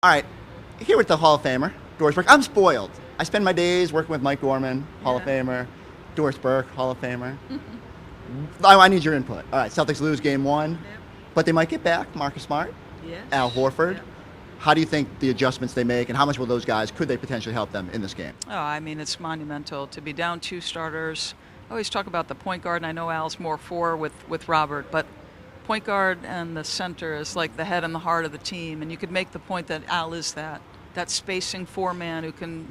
All right, here with the Hall of Famer, Doris Burke. I'm spoiled. I spend my days working with Mike Dorman, Hall of Famer, Doris Burke, Hall of Famer. I need your input. All right, Celtics lose game one, but they might get back Marcus Smart, Al Horford. How do you think the adjustments they make, and how much will those guys, could they potentially help them in this game? Oh, I mean, it's monumental to be down two starters. I always talk about the point guard, and I know Al's more for with Robert, but point guard and the center is like the head and the heart of the team, and you could make the point that Al is that spacing four-man who can,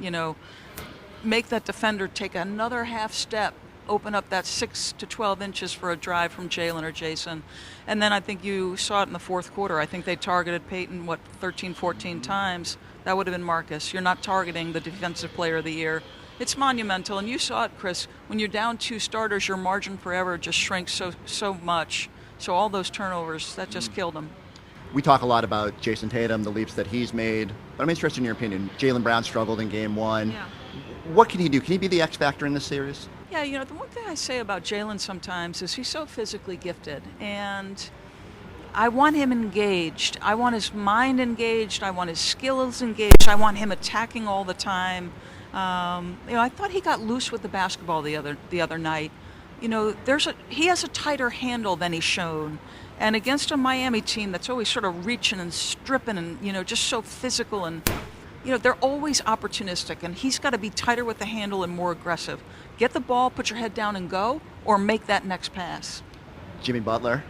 make that defender take another half step, open up that 6 to 12 inches for a drive from Jalen or Jason. And then I think you saw it in the fourth quarter. I think they targeted Peyton, 13, 14 times. That would have been Marcus. You're not targeting the defensive player of the year. It's monumental, and you saw it, Chris. When you're down two starters, your margin for error just shrinks so much. So all those turnovers, that just killed them. We talk a lot about Jason Tatum, the leaps that he's made, but I'm interested in your opinion. Jaylen Brown struggled in game one. Yeah. What can he do? Can he be the X factor in this series? Yeah, the one thing I say about Jalen sometimes is he's so physically gifted, and I want him engaged. I want his mind engaged. I want his skills engaged. I want him attacking all the time. I thought he got loose with the basketball the other night. He has a tighter handle than he's shown. And against a Miami team that's always sort of reaching and stripping and, just so physical and, they're always opportunistic. And he's got to be tighter with the handle and more aggressive. Get the ball, put your head down and go, or make that next pass. Jimmy Butler,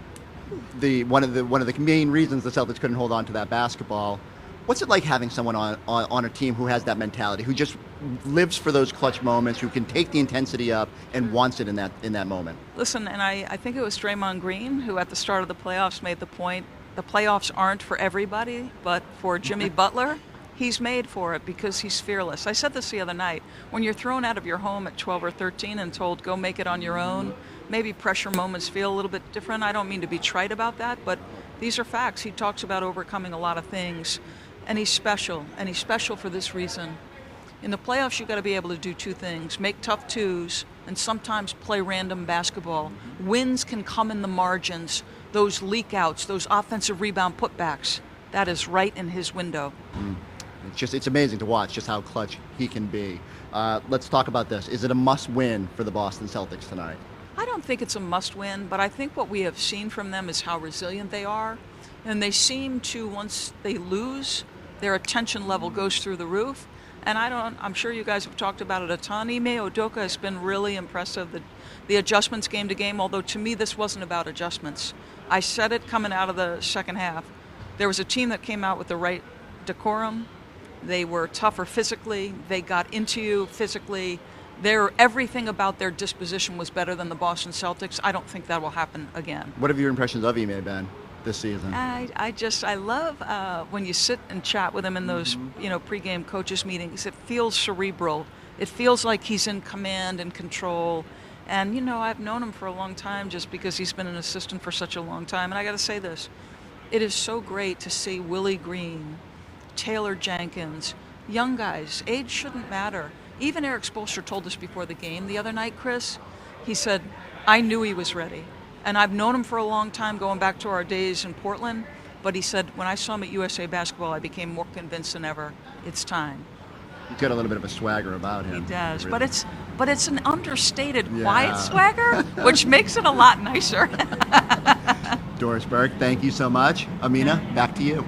one of the main reasons the Celtics couldn't hold on to that basketball. What's it like having someone on a team who has that mentality, who just lives for those clutch moments, who can take the intensity up and wants it in that moment? Listen, and I think it was Draymond Green who at the start of the playoffs made the point, the playoffs aren't for everybody, but for Jimmy Butler, he's made for it because he's fearless. I said this the other night. When you're thrown out of your home at 12 or 13 and told, go make it on your own, maybe pressure moments feel a little bit different. I don't mean to be trite about that, but these are facts. He talks about overcoming a lot of things. And he's special for this reason. In the playoffs, you've got to be able to do two things: make tough twos and sometimes play random basketball. Wins can come in the margins, those leak outs, those offensive rebound putbacks. That is right in his window. It's amazing to watch just how clutch he can be. Let's talk about this. Is it a must-win for the Boston Celtics tonight? I don't think it's a must-win, but I think what we have seen from them is how resilient they are. And they seem to, once they lose, their attention level goes through the roof. And I'm sure you guys have talked about it a ton. Ime Udoka has been really impressive. The adjustments game to game, although to me this wasn't about adjustments. I said it coming out of the second half. There was a team that came out with the right decorum. They were tougher physically. They got into you physically. Everything about their disposition was better than the Boston Celtics. I don't think that will happen again. What have your impressions of Ime been this season? I love when you sit and chat with him in those pregame coaches meetings. It feels cerebral. It feels like he's in command and control. And I've known him for a long time just because he's been an assistant for such a long time. And I got to say this: it is so great to see Willie Green, Taylor Jenkins, young guys. Age shouldn't matter. Even Eric Spoelstra told us before the game the other night, Chris. He said, "I knew he was ready." And I've known him for a long time, going back to our days in Portland. But he said, when I saw him at USA Basketball, I became more convinced than ever. It's time. He's got a little bit of a swagger about him. He does, really. But it's an understated, quiet swagger, which makes it a lot nicer. Doris Burke, thank you so much. Amina, back to you.